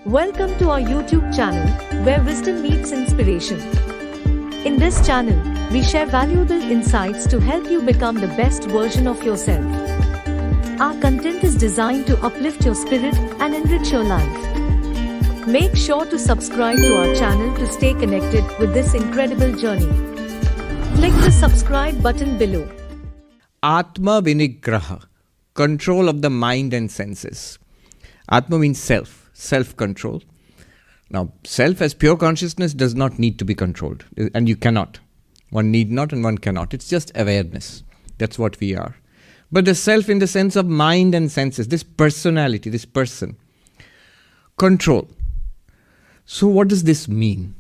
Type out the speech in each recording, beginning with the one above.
Welcome to our YouTube channel, where wisdom meets inspiration. In this channel, we share valuable insights to help you become the best version of yourself. Our content is designed to uplift your spirit and enrich your life. Make sure to subscribe to our channel to stay connected with this incredible journey. Click the subscribe button below. Atma Vinigraha, control of the mind and senses. Atma means self, self-control. Now, self as pure consciousness does not need to be controlled, and you cannot. One need not and one cannot. It's just awareness. That's what we are. But the self in the sense of mind and senses, this personality, this person, control. So what does this mean?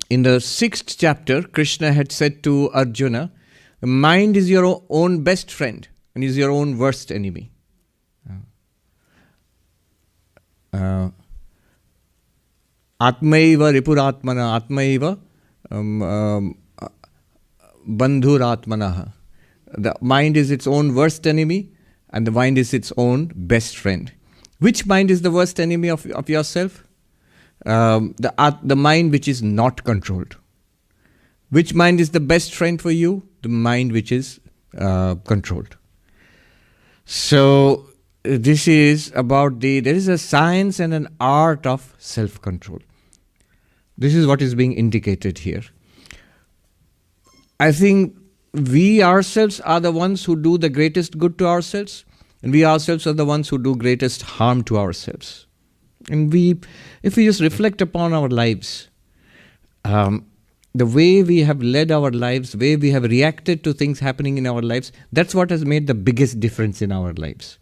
In the 6th chapter, Krishna had said to Arjuna, the mind is your own best friend and is your own worst enemy. Atmaiva ripuratmana atmaiva bandhuratmanaha. The mind is its own worst enemy and the mind is its own best friend. Which mind is the worst enemy of yourself? The mind which is not controlled. Which mind is the best friend for you? The mind which is controlled. So this is about there is a science and an art of self-control. This is what is being indicated here. I think we ourselves are the ones who do the greatest good to ourselves, and we ourselves are the ones who do greatest harm to ourselves. And if we just reflect upon our lives, the way we have led our lives, the way we have reacted to things happening in our lives, that's what has made the biggest difference in our lives.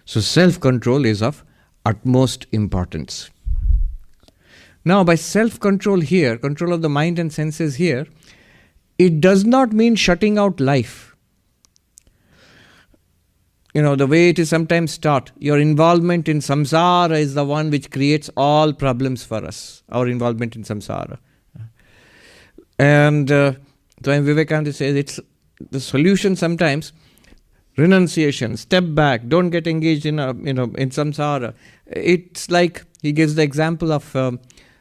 So self-control is of utmost importance. Now by self-control here, control of the mind and senses here, it does not mean shutting out life. You know, the way it is sometimes taught, your involvement in samsara is the one which creates all problems for us, our involvement in samsara. And Swami Vivekananda says it's the solution sometimes, renunciation, step back, don't get engaged in samsara. It's like he gives the example of a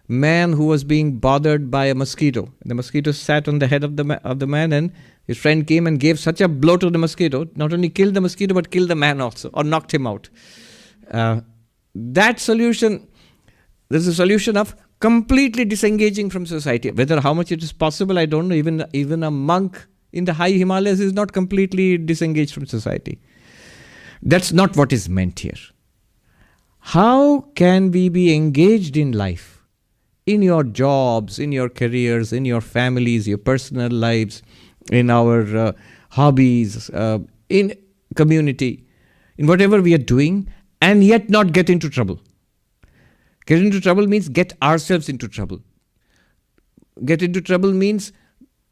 man who was being bothered by a mosquito. The mosquito sat on the head of the man, and his friend came and gave such a blow to the mosquito, not only killed the mosquito but killed the man also, or knocked him out. That solution, there's a solution of completely disengaging from society. Whether how much it is possible, I don't know. Even a monk in the high Himalayas is not completely disengaged from society. That's not what is meant here. How can we be engaged in life? In your jobs, in your careers, in your families, your personal lives, in our hobbies, in community, in whatever we are doing, and yet not get into trouble. Get into trouble means get ourselves into trouble. Get into trouble means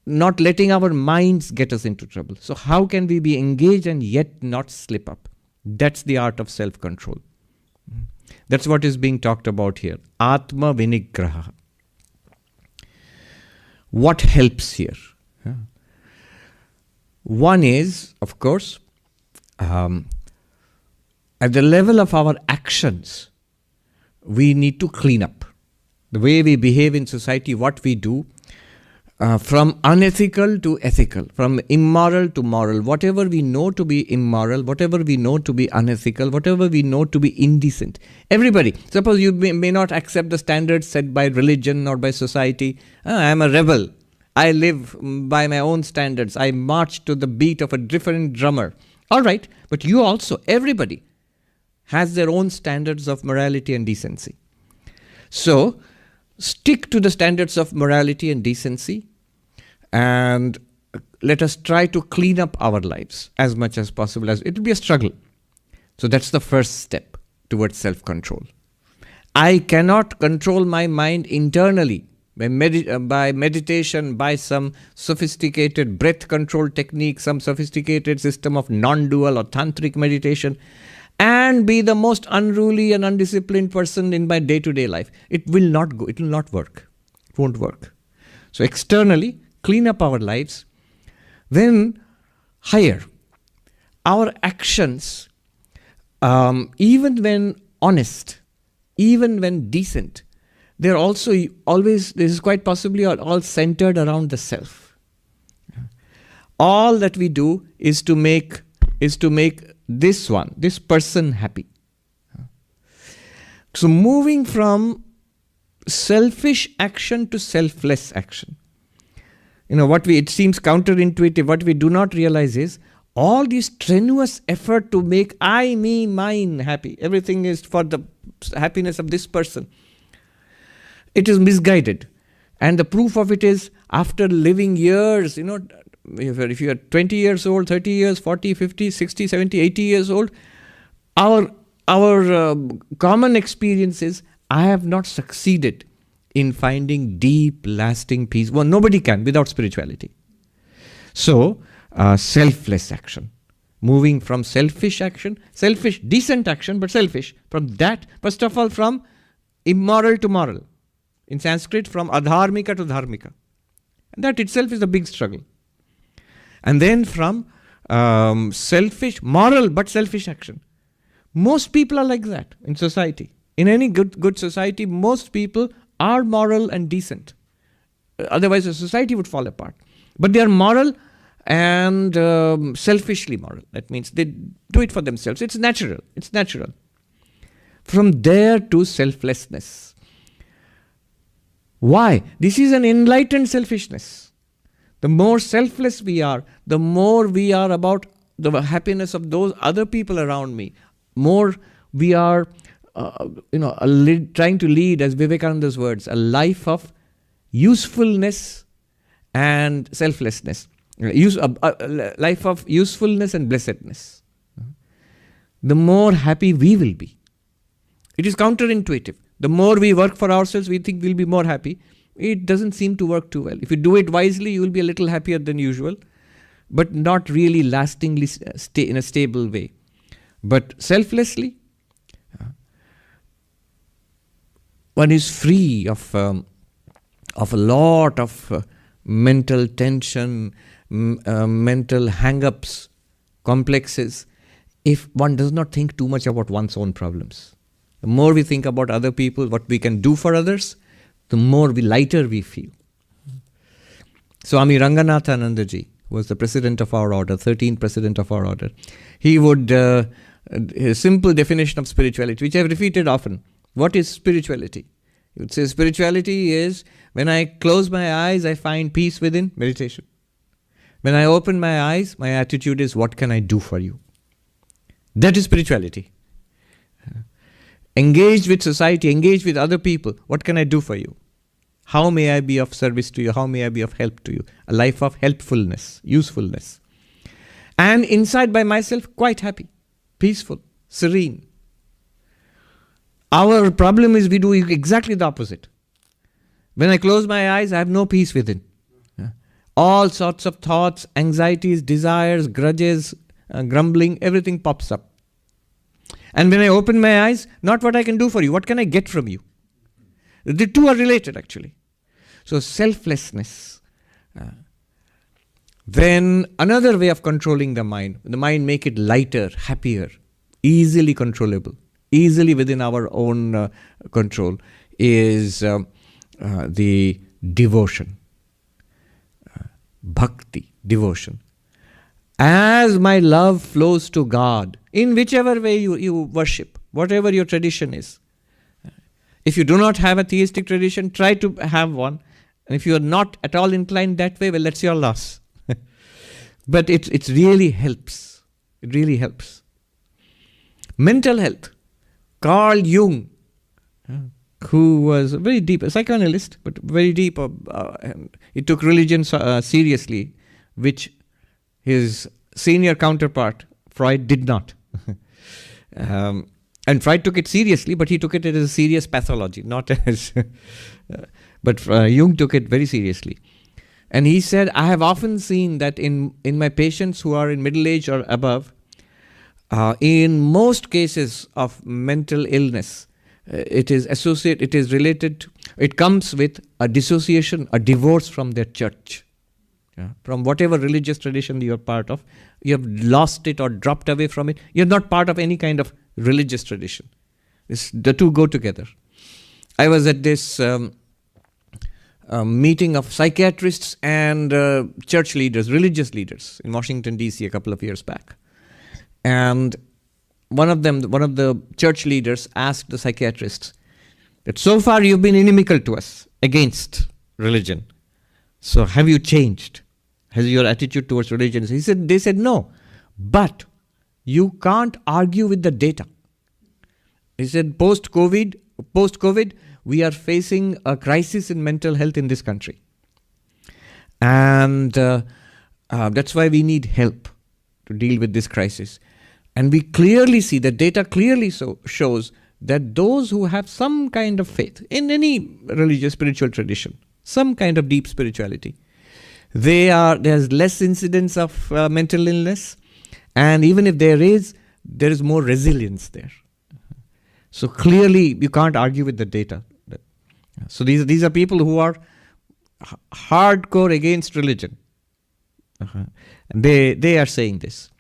not letting our minds get us into trouble. So how can we be engaged and yet not slip up? That's the art of self-control. That's what is being talked about here. Atma Vinigraha. What helps here? One is, of course, at the level of our actions, we need to clean up. The way we behave in society, what we do, from unethical to ethical, from immoral to moral, whatever we know to be immoral, whatever we know to be unethical, whatever we know to be indecent. Everybody, suppose you may not accept the standards set by religion or by society. I am a rebel. I live by my own standards. I march to the beat of a different drummer. All right, but you also, everybody has their own standards of morality and decency. So, stick to the standards of morality and decency, and let us try to clean up our lives as much as possible. It will be a struggle. So that's the first step towards self-control. I cannot control my mind internally by meditation, by some sophisticated breath control technique, some sophisticated system of non-dual or tantric meditation, and be the most unruly and undisciplined person in my day-to-day life. It will not go. It will not work. It won't work. So externally, clean up our lives. Then higher. Our actions, even when honest, even when decent, they're also always, this is quite possibly all centered around the self. All that we do is to make this person happy. So moving from selfish action to selfless action. It seems counterintuitive. What we do not realize is all this strenuous effort to make I, me, mine happy. Everything is for the happiness of this person. It is misguided. And the proof of it is after living years, if you are 20 years old, 30 years, 40, 50, 60, 70, 80 years old, our common experience is I have not succeeded in finding deep, lasting peace. Well, nobody can without spirituality. So, selfless action. Moving from selfish action, decent action, but selfish. From that, first of all, from immoral to moral. In Sanskrit, from adharmika to dharmika. And that itself is a big struggle. And then from moral but selfish action. Most people are like that in society. In any good society, most people are moral and decent. Otherwise, the society would fall apart. But they are moral and selfishly moral. That means they do it for themselves. It's natural. From there to selflessness. Why? This is an enlightened selfishness. The more selfless we are, the more we are about the happiness of those other people around me. More we are trying to lead, as Vivekananda's words, a life of usefulness and selflessness. A life of usefulness and blessedness. The more happy we will be. It is counterintuitive. The more we work for ourselves, we think we'll be more happy. It doesn't seem to work too well. If you do it wisely, you will be a little happier than usual, but not really lastingly in a stable way. But selflessly, one is free of a lot of mental tension, mental hang-ups, complexes, if one does not think too much about one's own problems. The more we think about other people, what we can do for others, the more lighter we feel. Swami Ranganathanandaji was the president of our order, 13th president of our order. He would, his simple definition of spirituality, which I have repeated often. What is spirituality? He would say spirituality is when I close my eyes, I find peace within, meditation. When I open my eyes, my attitude is, what can I do for you? That is spirituality. Engaged with society, engaged with other people. What can I do for you? How may I be of service to you? How may I be of help to you? A life of helpfulness, usefulness. And inside by myself, quite happy, peaceful, serene. Our problem is we do exactly the opposite. When I close my eyes, I have no peace within. All sorts of thoughts, anxieties, desires, grudges, grumbling, everything pops up. And when I open my eyes, not what I can do for you, what can I get from you? The two are related actually. So selflessness. Then another way of controlling the mind make it lighter, happier, easily controllable, easily within our own control, is the devotion. Bhakti, devotion. As my love flows to God, in whichever way you worship, whatever your tradition is. If you do not have a theistic tradition, try to have one. And if you are not at all inclined that way, well, that's your loss. But it really helps. It really helps. Mental health. Carl Jung, who was a very deep, a psychoanalyst, but very deep. He took religion seriously, which his senior counterpart, Freud, did not. And Freud took it seriously, but he took it as a serious pathology, not as... but Jung took it very seriously. And he said, I have often seen that in my patients who are in middle age or above, in most cases of mental illness, it comes with a dissociation, a divorce from their church. From whatever religious tradition you are part of, you have lost it or dropped away from it. You are not part of any kind of religious tradition. The two go together. I was at this meeting of psychiatrists and church leaders, religious leaders in Washington, D.C. a couple of years back. And one of the church leaders asked the psychiatrists that so far you've been inimical to us, against religion. So have you changed? Has your attitude towards religion? They said no, but you can't argue with the data. He said post-COVID, we are facing a crisis in mental health in this country. And that's why we need help to deal with this crisis. And we clearly see, the data clearly shows that those who have some kind of faith in any religious, spiritual tradition, some kind of deep spirituality, there's less incidence of mental illness. And even if there is more resilience there. So clearly, you can't argue with the data. So these are people who are hardcore against religion. And they are saying this.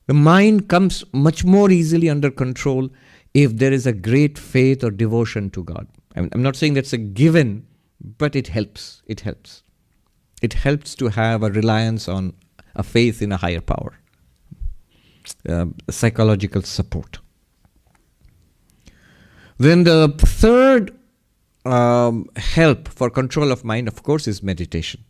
The mind comes much more easily under control if there is a great faith or devotion to God. I'm not saying that's a given, but it helps. It helps. It helps to have a reliance on a faith in a higher power. Psychological support. Then the third help for control of mind, of course, is meditation.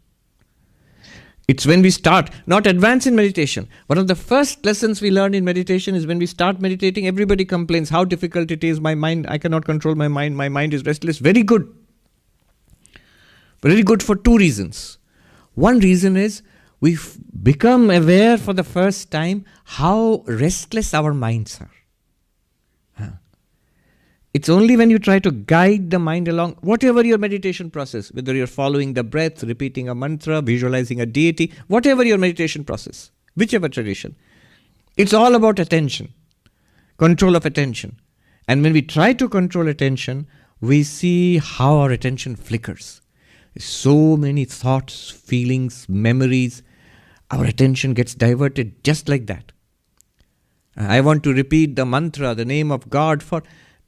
It's when we start, not advance in meditation. One of the first lessons we learn in meditation is when we start meditating, everybody complains how difficult it is. My mind, I cannot control my mind is restless. Very good. Very good for two reasons. One reason is we've become aware for the first time how restless our minds are. It's only when you try to guide the mind along, whatever your meditation process, whether you're following the breath, repeating a mantra, visualizing a deity, whatever your meditation process, whichever tradition, it's all about attention, control of attention. And when we try to control attention, we see how our attention flickers. So many thoughts, feelings, memories, our attention gets diverted just like that. I want to repeat the mantra, the name of God,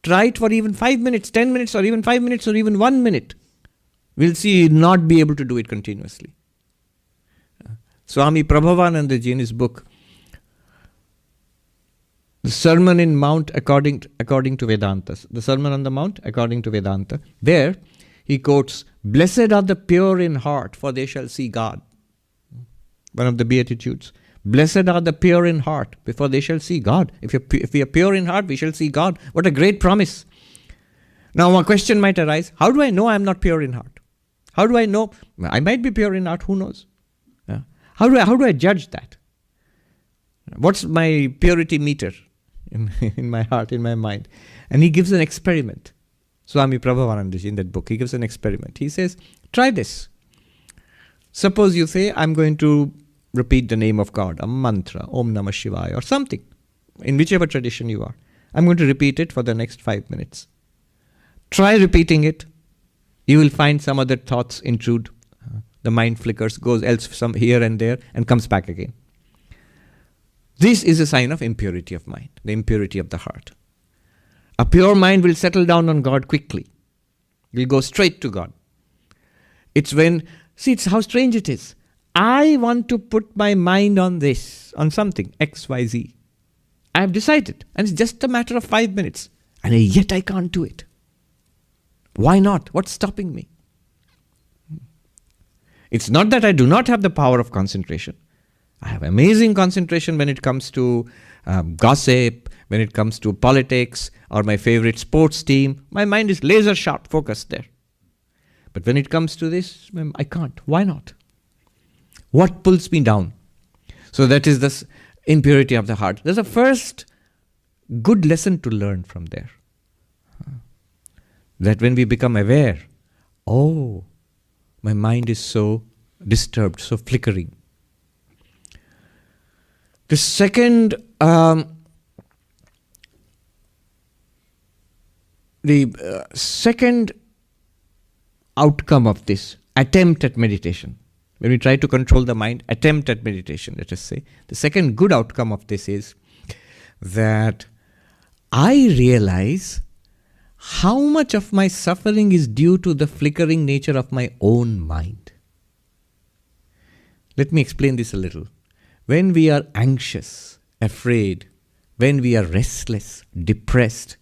try it for even 5 minutes, 10 minutes, or even 5 minutes, or even 1 minute. We'll see you'll not be able to do it continuously. Swami Prabhavananda ji in his book, The Sermon in Mount according to Vedanta, the Sermon on the Mount according to Vedanta, there he quotes, "Blessed are the pure in heart, for they shall see God." One of the Beatitudes. Blessed are the pure in heart, before they shall see God. If we are pure in heart, we shall see God. What a great promise. Now a question might arise, how do I know I'm not pure in heart? How do I know? I might be pure in heart, who knows? How do I judge that? What's my purity meter in my heart, in my mind? And he gives an experiment. Swami Prabhavananda in that book, he gives an experiment. He says, try this. Suppose you say, I'm going to repeat the name of God, a mantra, Om Namah Shivaya, or something, in whichever tradition you are. I'm going to repeat it for the next 5 minutes. Try repeating it. You will find some other thoughts intrude. The mind flickers, goes else some here and there, and comes back again. This is a sign of impurity of mind, the impurity of the heart. A pure mind will settle down on God quickly. Will go straight to God. It's how strange it is. I want to put my mind on this, on something, X, Y, Z. I have decided, and it's just a matter of 5 minutes, and yet I can't do it. Why not? What's stopping me? It's not that I do not have the power of concentration. I have amazing concentration when it comes to gossip, when it comes to politics, or my favorite sports team. My mind is laser sharp, focused there. But when it comes to this, I can't. Why not? What pulls me down? So that is this impurity of the heart. There's a first good lesson to learn from there. That when we become aware, oh, my mind is so disturbed, so flickering. The second second outcome of this attempt at meditation, when we try to control the mind, attempt at meditation, let us say, the second good outcome of this is that I realize how much of my suffering is due to the flickering nature of my own mind. Let me explain this a little. When we are anxious, afraid, when we are restless, depressed,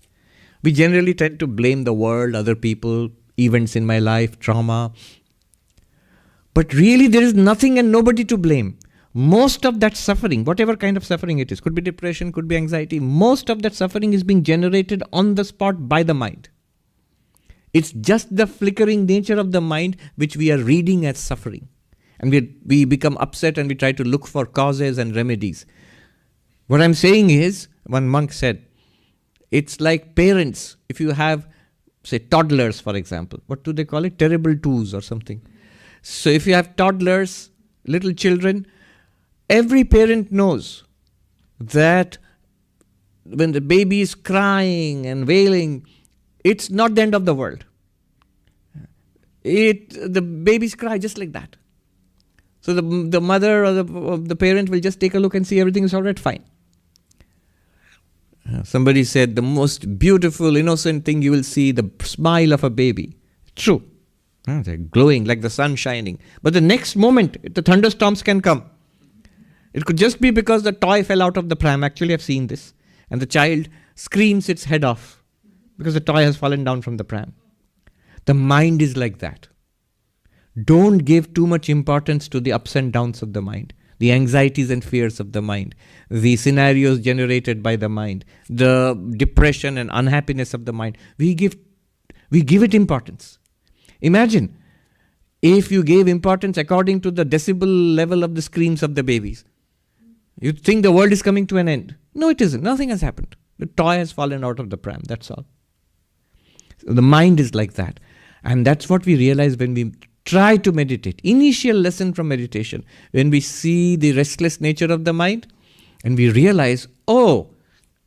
we generally tend to blame the world, other people, events in my life, trauma. But really there is nothing and nobody to blame. Most of that suffering, whatever kind of suffering it is, could be depression, could be anxiety, most of that suffering is being generated on the spot by the mind. It's just the flickering nature of the mind which we are reading as suffering. And we become upset and we try to look for causes and remedies. What I'm saying is, one monk said, it's like parents. If you have, say, toddlers, for example, what do they call it? Terrible twos or something. So if you have toddlers, little children, every parent knows that when the baby is crying and wailing, it's not the end of the world. The babies cry just like that. So the mother or the parent will just take a look and see everything is all right, fine. Somebody said the most beautiful, innocent thing you will see, the smile of a baby. True. They're glowing like the sun shining. But the next moment, the thunderstorms can come. It could just be because the toy fell out of the pram. Actually, I've seen this. And the child screams its head off because the toy has fallen down from the pram. The mind is like that. Don't give too much importance to the ups and downs of the mind, the anxieties and fears of the mind, the scenarios generated by the mind, the depression and unhappiness of the mind. We give it importance. Imagine if you gave importance according to the decibel level of the screams of the babies. You think the world is coming to an end. No, it isn't. Nothing has happened. The toy has fallen out of the pram. That's all. So the mind is like that. And that's what we realize when we try to meditate. Initial lesson from meditation. When we see the restless nature of the mind and we realize, oh,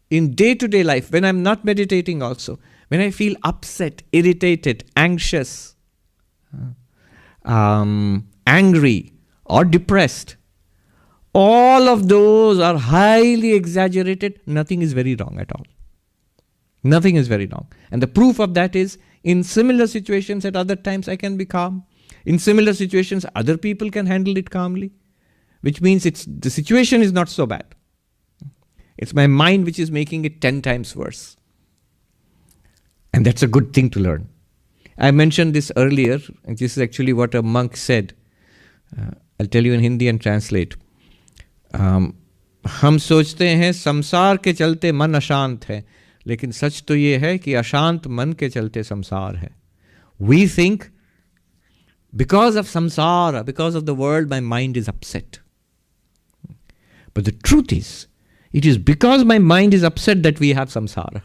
in day-to-day life, when I'm not meditating also, when I feel upset, irritated, anxious, angry or depressed, all of those are highly exaggerated. Nothing is very wrong at all. Nothing is very wrong. And the proof of that is, in similar situations at other times I can be calm. In similar situations, other people can handle it calmly. Which means the situation is not so bad. It's my mind which is making it 10 times worse. And that's a good thing to learn. I mentioned this earlier, and this is actually what a monk said. I'll tell you in Hindi and translate. हम सोचते हैं संसार के चलते मन अशांत है, लेकिन सच तो ये है कि अशांत मन के चलते संसार है. We think because of samsara, because of the world, my mind is upset. But the truth is, it is because my mind is upset that we have samsara.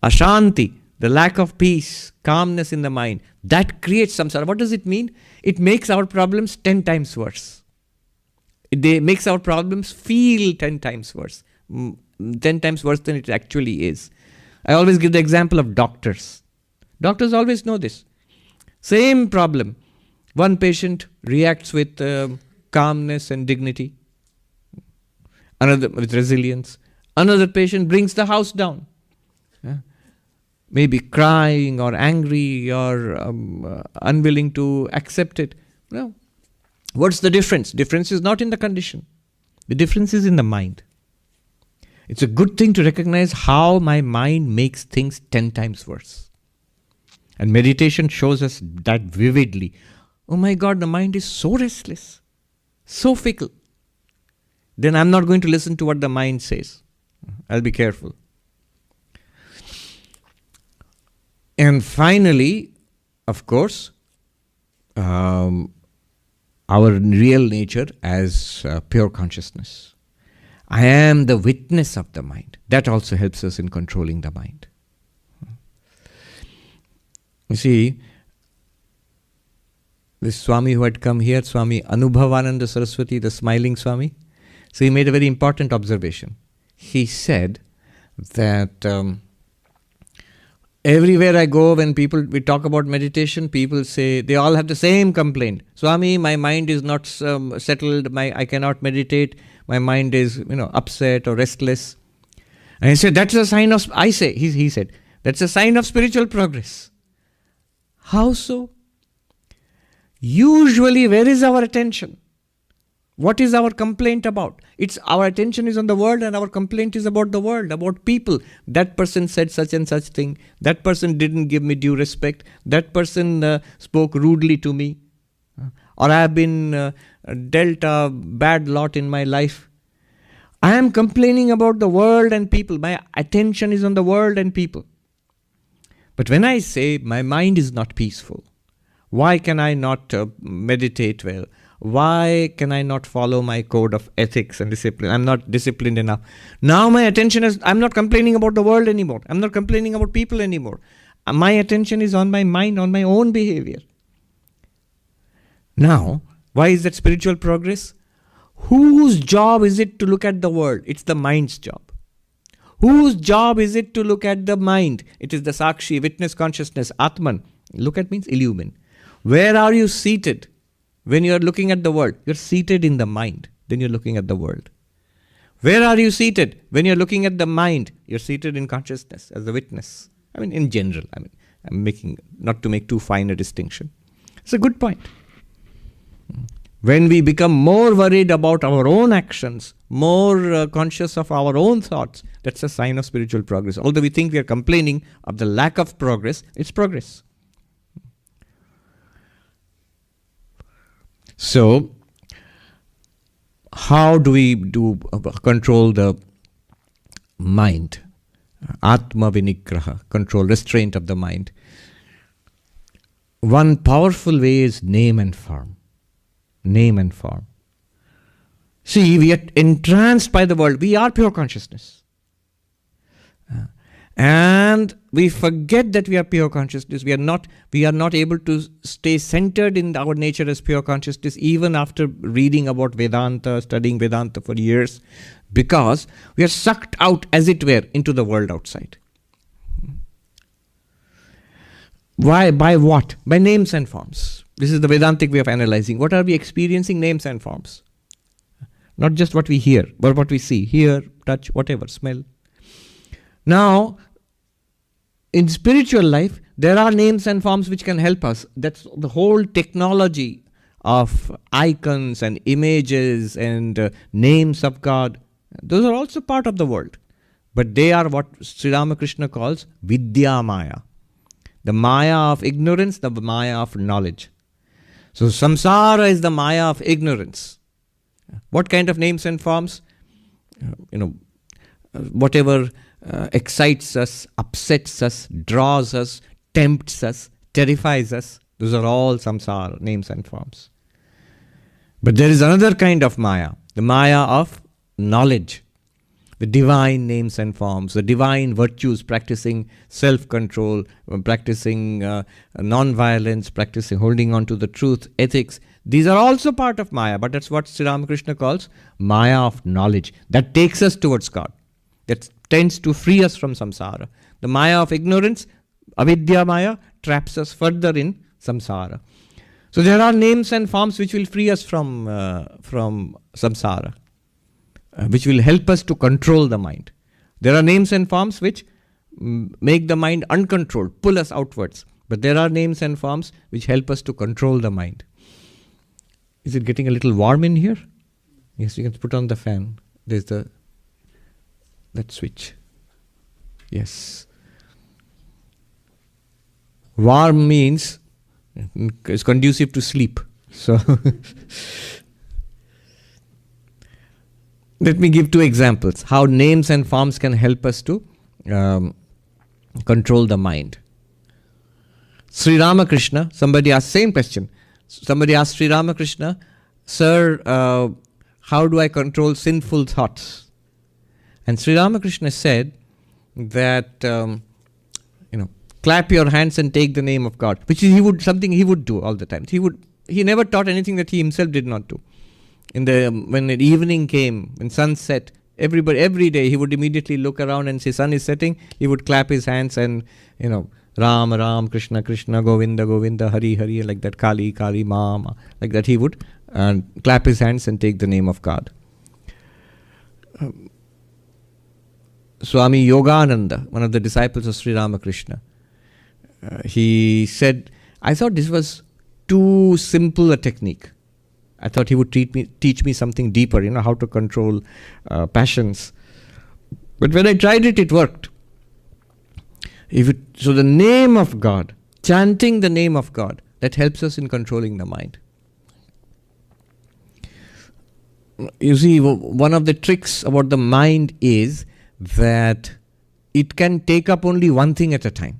Ashanti, the lack of peace, calmness in the mind, that creates samsara. What does it mean? It makes our problems 10 times worse. It makes our problems feel 10 times worse. 10 times worse than it actually is. I always give the example of doctors. Doctors always know this. Same problem. One patient reacts with calmness and dignity. Another with resilience. Another patient brings the house down. Maybe crying or angry or unwilling to accept it. No. What's the difference? Difference is not in the condition. The difference is in the mind. It's a good thing to recognize how my mind makes things 10 times worse. And meditation shows us that vividly. Oh my God, the mind is so restless, so fickle. Then I'm not going to listen to what the mind says. I'll be careful. And finally, of course, our real nature as pure consciousness. I am the witness of the mind. That also helps us in controlling the mind. You see, this Swami who had come here, Swami Anubhavananda Saraswati, the smiling Swami, so he made a very important observation. He said that everywhere I go, when we talk about meditation, people say, they all have the same complaint. Swami, my mind is not settled, I cannot meditate, my mind is upset or restless. And he said, that's a sign of, he said, that's a sign of spiritual progress. How so? Usually, where is our attention? What is our complaint about? It's our attention is on the world and our complaint is about the world, about people. That person said such and such thing. That person didn't give me due respect. That person spoke rudely to me. Or I have been dealt a bad lot in my life. I am complaining about the world and people. My attention is on the world and people. But when I say my mind is not peaceful, why can I not meditate well? Why can I not follow my code of ethics and discipline? I'm not disciplined enough. Now my attention is, I'm not complaining about the world anymore. I'm not complaining about people anymore. My attention is on my mind, on my own behavior. Now, why is that spiritual progress? Whose job is it to look at the world? It's the mind's job. Whose job is it to look at the mind? It is the Sakshi, witness consciousness, Atman. Look at means illumine. Where are you seated? When you are looking at the world, you're seated in the mind. Then you're looking at the world. Where are you seated? When you're looking at the mind, you're seated in consciousness as the witness. I mean, in general. I'm making, not to make too fine a distinction. It's a good point. When we become more worried about our own actions, more conscious of our own thoughts, that's a sign of spiritual progress. Although we think we are complaining of the lack of progress, it's progress. So, how do we control the mind? Atma vinigraha, control, restraint of the mind. One powerful way is name and form. Name and form. See, we are entranced by the world. We are pure consciousness. And we forget that we are pure consciousness. We are not able to stay centered in our nature as pure consciousness even after reading about Vedanta, studying Vedanta for years, because we are sucked out, as it were, into the world outside. Why? By what? By names and forms. This is the Vedantic way of analyzing. What are we experiencing? Names and forms. Not just what we hear, but what we see, hear, touch, whatever, smell. Now, in spiritual life, there are names and forms which can help us. That's the whole technology of icons and images and names of God. Those are also part of the world. But they are what Sri Ramakrishna calls Vidya Maya. The Maya of ignorance, the Maya of knowledge. So samsara is the Maya of ignorance. What kind of names and forms? Whatever excites us, upsets us, draws us, tempts us, terrifies us. Those are all samsara, names and forms. But there is another kind of Maya, the Maya of knowledge. The divine names and forms, the divine virtues, practicing self-control, practicing non-violence, practicing holding on to the truth, ethics. These are also part of Maya, but that's what Sri Ramakrishna calls Maya of knowledge. That takes us towards God. That tends to free us from samsara. The Maya of ignorance, avidya Maya, traps us further in samsara. So there are names and forms which will free us from samsara. Which will help us to control the mind. There are names and forms which make the mind uncontrolled, pull us outwards. But there are names and forms which help us to control the mind. Is it getting a little warm in here? Yes, you can put on the fan. There's that switch. Yes. Warm means it's conducive to sleep. So let me give two examples how names and forms can help us to control the mind. Sri Ramakrishna, somebody asked same question. Somebody asked Sri Ramakrishna, "Sir, how do I control sinful thoughts?" And Sri Ramakrishna said that clap your hands and take the name of God, which is something he would do all the time. He never taught anything that he himself did not do. When the evening came, when sun set, every day he would immediately look around and say sun is setting. He would clap his hands and Ram Ram, Krishna Krishna, Govinda Govinda, Hari Hari, like that, Kali Kali, Ma, like that. He would clap his hands and take the name of God. Swami Yogananda, one of the disciples of Sri Ramakrishna, he said, I thought this was too simple a technique. I thought he would teach me something deeper, how to control passions. But when I tried it, it worked. So the name of God, chanting the name of God, that helps us in controlling the mind. You see, one of the tricks about the mind is that it can take up only one thing at a time.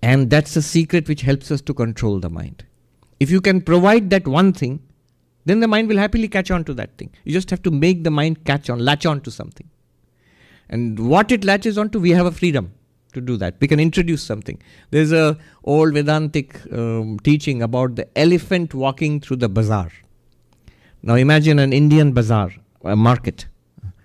And that's the secret which helps us to control the mind. If you can provide that one thing, then the mind will happily catch on to that thing. You just have to make the mind latch on to something. And what it latches onto, we have a freedom to do that. We can introduce something. There's a old Vedantic teaching about the elephant walking through the bazaar. Now imagine an Indian bazaar, a market,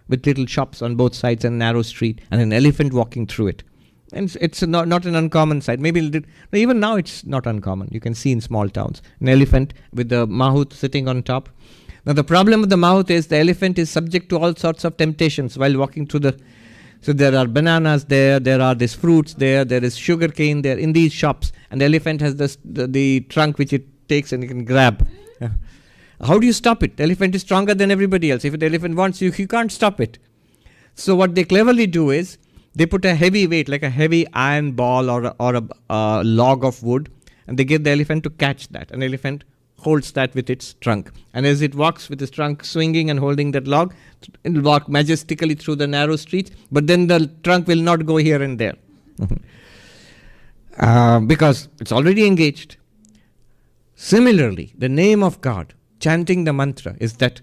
with little shops on both sides and a narrow street, and an elephant walking through it. And it's not an uncommon sight. Maybe even now it's not uncommon. You can see in small towns an elephant with the mahout sitting on top. Now the problem with the mahout is the elephant is subject to all sorts of temptations while walking through so there are bananas there are these fruits there is sugar cane there in these shops, and the elephant has the trunk which it takes and it can grab. How do you stop it? The elephant is stronger than everybody else. If the elephant wants you can't stop it. So what they cleverly do is, they put a heavy weight, like a heavy iron ball or a log of wood, and they give the elephant to catch that. An elephant holds that with its trunk. And as it walks with its trunk swinging and holding that log, it will walk majestically through the narrow streets, but then the trunk will not go here and there. Because it's already engaged. Similarly, the name of God, chanting the mantra, is that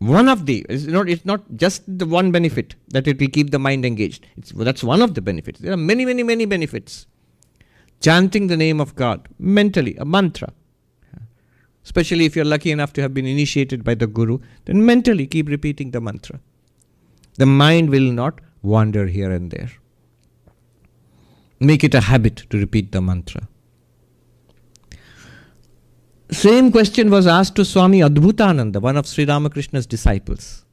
it's not just the one benefit that it will keep the mind engaged. That's one of the benefits. There are many, many, many benefits. Chanting the name of God mentally, a mantra. Especially if you're lucky enough to have been initiated by the Guru, then mentally keep repeating the mantra. The mind will not wander here and there. Make it a habit to repeat the mantra. Same question was asked to Swami Adbhutananda, one of Sri Ramakrishna's disciples.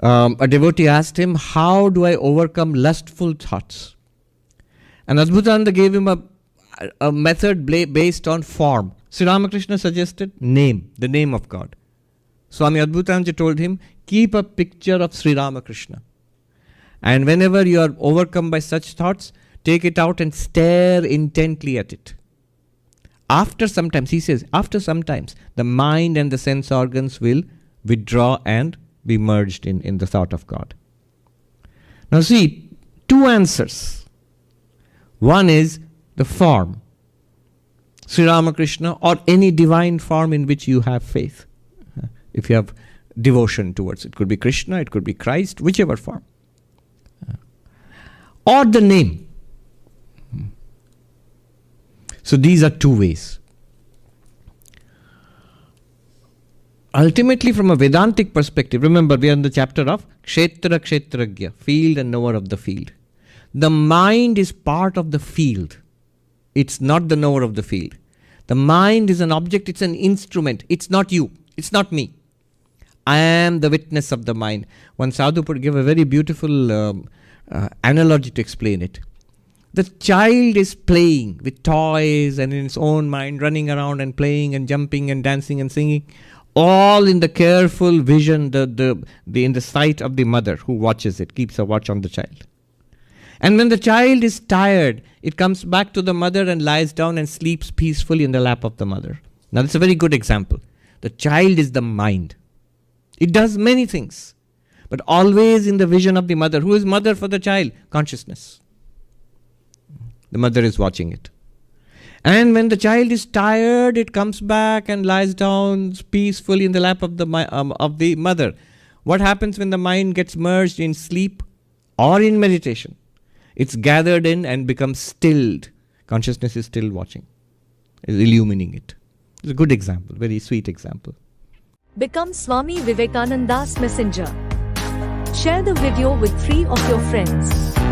A devotee asked him, how do I overcome lustful thoughts? And Adbhutananda gave him a method based on form. Sri Ramakrishna suggested the name of God. Swami Adbhutananda told him, keep a picture of Sri Ramakrishna. And whenever you are overcome by such thoughts, take it out and stare intently at it. After some time, the mind and the sense organs will withdraw and be merged in the thought of God. Now see, two answers. One is the form, Sri Ramakrishna, or any divine form in which you have faith. If you have devotion towards it. It could be Krishna, it could be Christ, whichever form. Or the name. So these are two ways. Ultimately, from a Vedantic perspective, remember we are in the chapter of Kshetra Kshetragya, field and knower of the field. The mind is part of the field. It's not the knower of the field. The mind is an object, it's an instrument. It's not you, it's not me. I am the witness of the mind. One sadhu gave a very beautiful analogy to explain it. The child is playing with toys and in its own mind, running around and playing and jumping and dancing and singing, all in the careful vision, in the sight of the mother who watches it, keeps a watch on the child. And when the child is tired, it comes back to the mother and lies down and sleeps peacefully in the lap of the mother. Now that's a very good example. The child is the mind. It does many things, but always in the vision of the mother. Who is mother for the child? Consciousness. The mother is watching it. And when the child is tired, it comes back and lies down peacefully in the lap of the mother. What happens when the mind gets merged in sleep or in meditation? It's gathered in and becomes stilled. Consciousness is still watching, is illumining it. It's a good example, very sweet example. Become Swami Vivekananda's messenger. Share the video with 3 of your friends.